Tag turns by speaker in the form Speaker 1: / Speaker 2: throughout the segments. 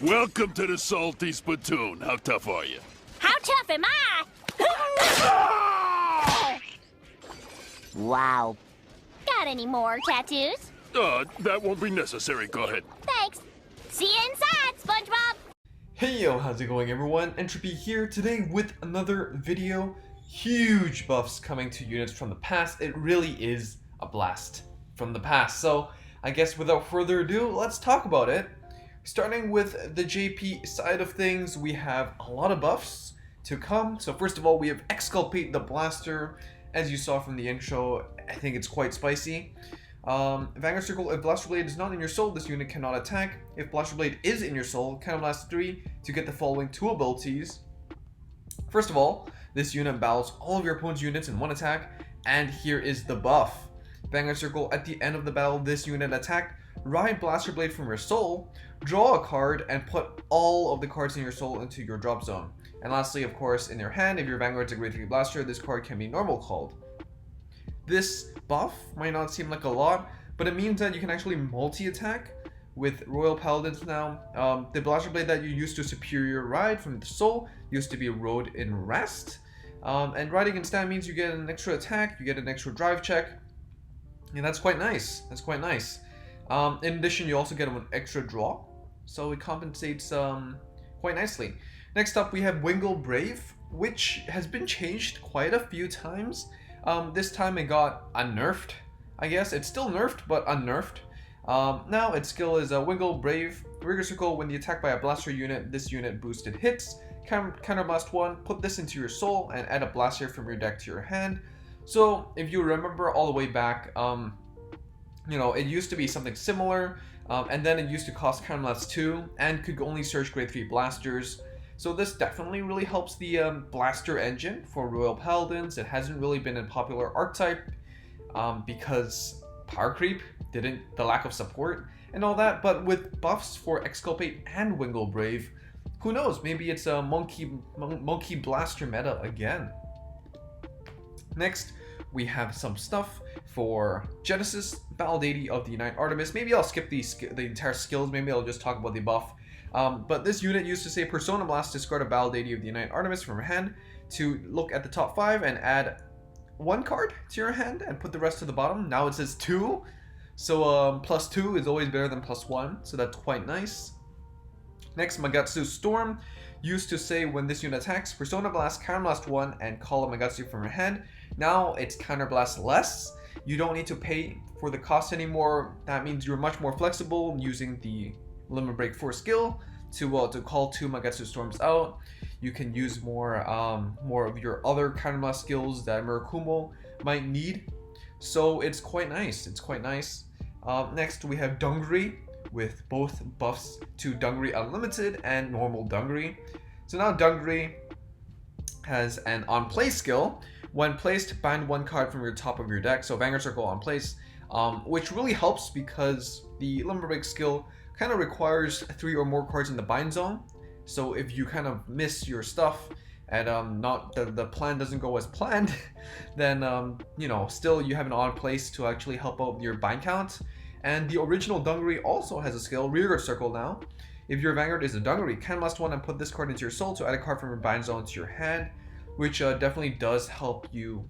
Speaker 1: Welcome to the Salty Spittoon. How tough are you?
Speaker 2: How tough am I? Wow. Got any more tattoos?
Speaker 1: That won't be necessary. Go ahead.
Speaker 2: Thanks. See you inside, SpongeBob.
Speaker 3: Hey yo, how's it going everyone? Entropy here today with another video. Huge buffs coming to units from the past. It really is a blast from the past. So I guess without further ado, let's talk about it. Starting with the JP side of things, we have a lot of buffs to come. So first of all, we have Exculpate the Blaster. As you saw from the intro, I think it's quite spicy. Vanguard Circle, if Blaster Blade is not in your soul, this unit cannot attack. If Blaster Blade is in your soul, Counterblast 3 to get the following two abilities. First of all, this unit battles all of your opponent's units in one attack, and here is the buff. Vanguard Circle, at the end of the battle, this unit attacked, ride Blaster Blade from your soul, draw a card, and put all of the cards in your soul into your drop zone. And lastly, of course, in your hand, if your Vanguard's a Grade 3 Blaster, this card can be normal called. This buff might not seem like a lot, but it means that you can actually multi-attack with Royal Paladins now. The Blaster Blade that you used to Superior Ride from the Soul used to be Rode in Rest. And riding in stand means you get an extra attack, you get an extra drive check, and that's quite nice. That's quite nice. In addition, you also get an extra draw, so it compensates quite nicely. Next up, we have Wingle Brave, which has been changed quite a few times. This time it got unnerfed, I guess. It's still nerfed, but unnerfed. Now its skill is Wingle Brave. Rigor Circle, when the attack by a blaster unit, this unit boosted hits. Counterblast 1, put this into your soul and add a blaster from your deck to your hand. So if you remember all the way back, it used to be something similar, and then it used to cost Counterblast 2 and could only search Grade 3 blasters. So this definitely really helps the blaster engine for Royal Paladins. It hasn't really been a popular archetype because power creep, the lack of support and all that. But with buffs for Exculpate and Wingle Brave, who knows? Maybe it's a monkey blaster meta again. Next, we have some stuff for Genesis, Battle Deity of the Unite Artemis. Maybe I'll skip the entire skills. Maybe I'll just talk about the buff. But this unit used to say Persona Blast, discard a Battle Deity of the Unite Artemis from your hand to look at the top 5 and add 1 card to your hand and put the rest to the bottom. Now it says 2. So plus 2 is always better than plus 1. So that's quite nice. Next, Magatsu Storm used to say when this unit attacks, Persona Blast, Counterblast 1, and call a Magatsu from your hand. Now it's Counterblast less. You don't need to pay for the cost anymore. That means you're much more flexible using the Limit Break 4 skill to call 2 Magatsu Storms out. You can use more of your other Counterblast skills that Murakumo might need. So it's quite nice. It's quite nice. Next, we have Dungri with both buffs to Dungri Unlimited and normal Dungri. So now Dungri has an on-play skill. When placed, bind 1 card from your top of your deck. So Vanguard Circle on place, which really helps because the Limit Break skill kind of requires 3 or more cards in the bind zone. So if you kind of miss your stuff and the plan doesn't go as planned, then still you have an on place to actually help out your bind count. And the original Dungri also has a skill, Rearguard Circle now. If your Vanguard is a Dungri, Counterblast 1 and put this card into your soul to add a card from your bind zone to your hand, which definitely does help you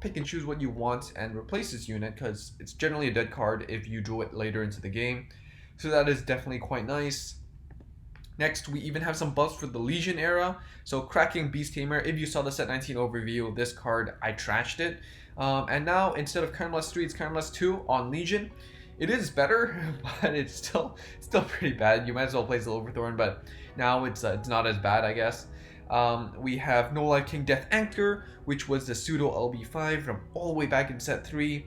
Speaker 3: pick and choose what you want and replace this unit, because it's generally a dead card if you drew it later into the game. So that is definitely quite nice. Next, we even have some buffs for the Legion era. So Cracking Beast Tamer, if you saw the set 19 overview of this card, I trashed it. And now, instead of Counterblast 3, it's Counterblast 2 on Legion. It is better, but it's still pretty bad. You might as well play Silverthorn, but now it's not as bad, I guess. We have No Life King Death Anchor, which was the pseudo LB5 from all the way back in set 3.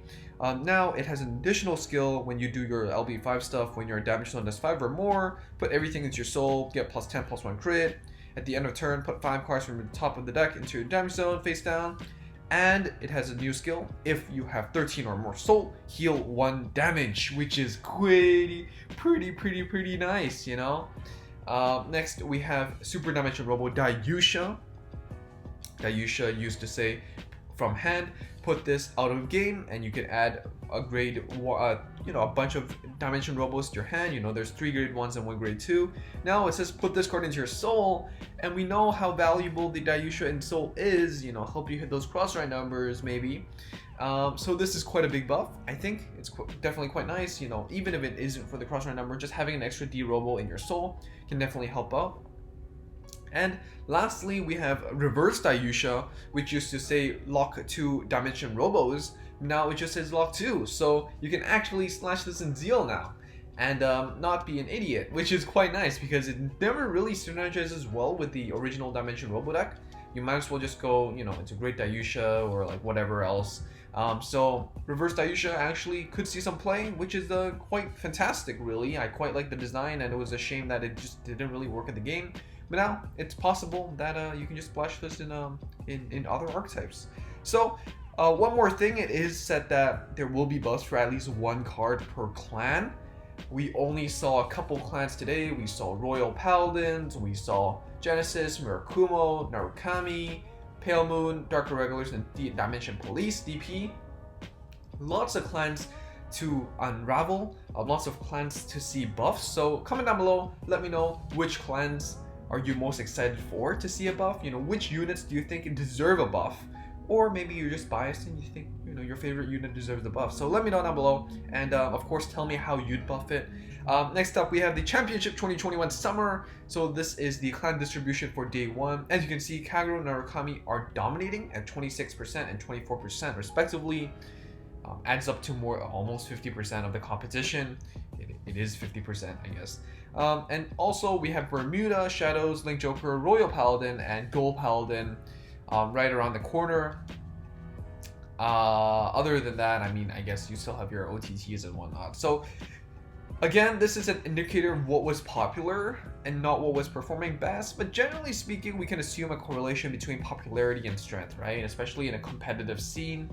Speaker 3: Now it has an additional skill when you do your LB5 stuff. When your damage zone does 5 or more, put everything into your soul, get plus 10 plus 1 crit. At the end of turn, put 5 cards from the top of the deck into your damage zone face down. And it has a new skill. If you have 13 or more soul, heal 1 damage, which is pretty nice, Next, we have Super Damage Robo Dayusha. Dayusha used to say from hand, put this out of game, and you can add a grade a bunch of Dimension Robos to your hand. There's 3 grade 1s and 1 grade 2. Now it says put this card into your soul, and we know how valuable the Dayusha in soul is, help you hit those cross-ride numbers maybe. So this is quite a big buff. I think it's definitely quite nice, even if it isn't for the cross-ride number, just having an extra D Robo in your soul can definitely help out. And lastly, we have reverse Dayusha, which used to say lock 2 Dimension Robos. Now it just says lock 2, so you can actually slash this in Zeal now and not be an idiot, which is quite nice because it never really synergizes well with the original Dimension Robo deck. You might as well just go, into Great Dayusha or like whatever else. So reverse Dayusha actually could see some play, which is quite fantastic really. I quite like the design, and it was a shame that it just didn't really work in the game. But now it's possible that you can just splash this in other archetypes. So one more thing, it is said that there will be buffs for at least 1 card per clan. We only saw a couple clans today. We saw Royal Paladins, we saw Genesis, Murakumo, Narukami, Pale Moon, Dark Irregulars, and Dimension Police, DP. Lots of clans to unravel, lots of clans to see buffs. So comment down below, let me know which clans are you most excited for to see a buff. Which units do you think deserve a buff? Or maybe you're just biased and you think your favorite unit deserves the buff. So let me know down below, and of course tell me how you'd buff it. Next up we have the Championship 2021 Summer. So this is the clan distribution for day 1. As you can see, Kagero and Narukami are dominating at 26% and 24% respectively. Adds up to almost 50% of the competition. It is 50%, I guess. And also we have Bermuda, Shadows, Link Joker, Royal Paladin, and Gold Paladin right around the corner. Other than that, I guess you still have your OTTs and whatnot. So again, this is an indicator of what was popular and not what was performing best, but generally speaking, we can assume a correlation between popularity and strength, right? Especially in a competitive scene.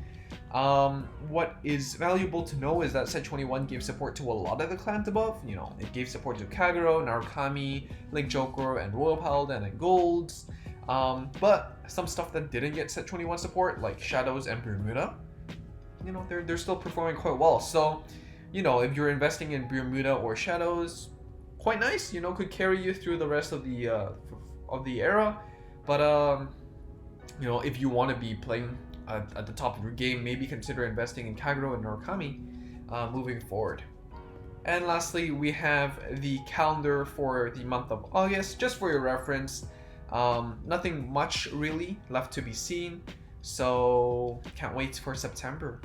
Speaker 3: What is valuable to know is that Set 21 gave support to a lot of the clans above. It gave support to Kagero, Narukami, Link Joker, and Royal Paladin and Golds. But some stuff that didn't get Set 21 support, like Shadows and Bermuda, they're still performing quite well. So, if you're investing in Bermuda or Shadows, quite nice. Could carry you through the rest of the era. But if you want to be playing at the top of your game, maybe consider investing in Kagero and Narukami moving forward. And lastly, we have the calendar for the month of August, just for your reference. Nothing much really left to be seen, so can't wait for September.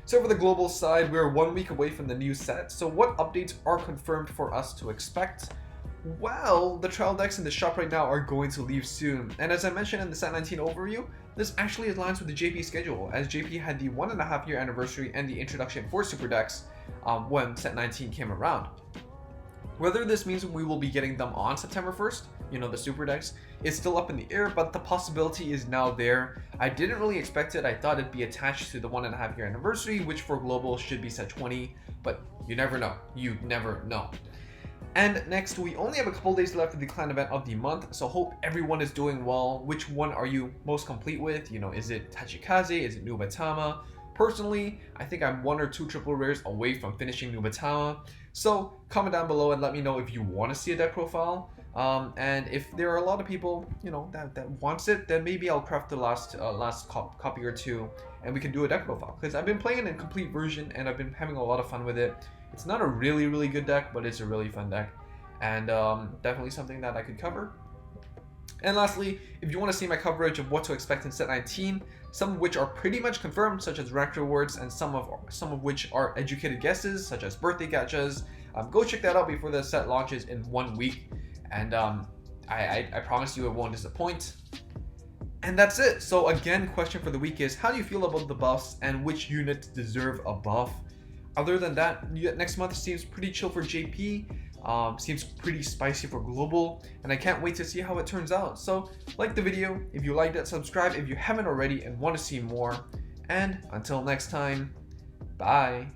Speaker 3: So for the global side, we're 1 week away from the new set. So what updates are confirmed for us to expect? Well, the trial decks in the shop right now are going to leave soon, and as I mentioned in the Set 19 overview, this actually aligns with the JP schedule, as JP had the 1.5 year anniversary and the introduction for super decks when Set 19 came around. Whether this means we will be getting them on September 1st, the super decks, is still up in the air, but the possibility is now there. I didn't really expect it. I thought it'd be attached to the 1.5 year anniversary, which for global should be Set 20, but you never know. You never know. And next, we only have a couple days left of the clan event of the month, so hope everyone is doing well. Which one are you most complete with? Is it Tachikaze? Is it Nubatama? Personally, I think I'm 1 or 2 triple rares away from finishing Nubatama. So comment down below and let me know if you want to see a deck profile. And if there are a lot of people, that wants it, then maybe I'll craft the last copy or 2, and we can do a deck profile. Because I've been playing it in complete version, and I've been having a lot of fun with it. It's not a really good deck, but it's a really fun deck, and definitely something that I could cover. And lastly, if you want to see my coverage of what to expect in Set 19, some of which are pretty much confirmed, such as rank rewards, and some of which are educated guesses, such as birthday gachas, go check that out before the set launches in 1 week. And I promise you it won't disappoint. And that's it. So again, question for the week is, how do you feel about the buffs and which units deserve a buff? Other than that, next month seems pretty chill for JP. Seems pretty spicy for global, and I can't wait to see how it turns out. So like the video if you liked it, subscribe if you haven't already and want to see more, and until next time, bye.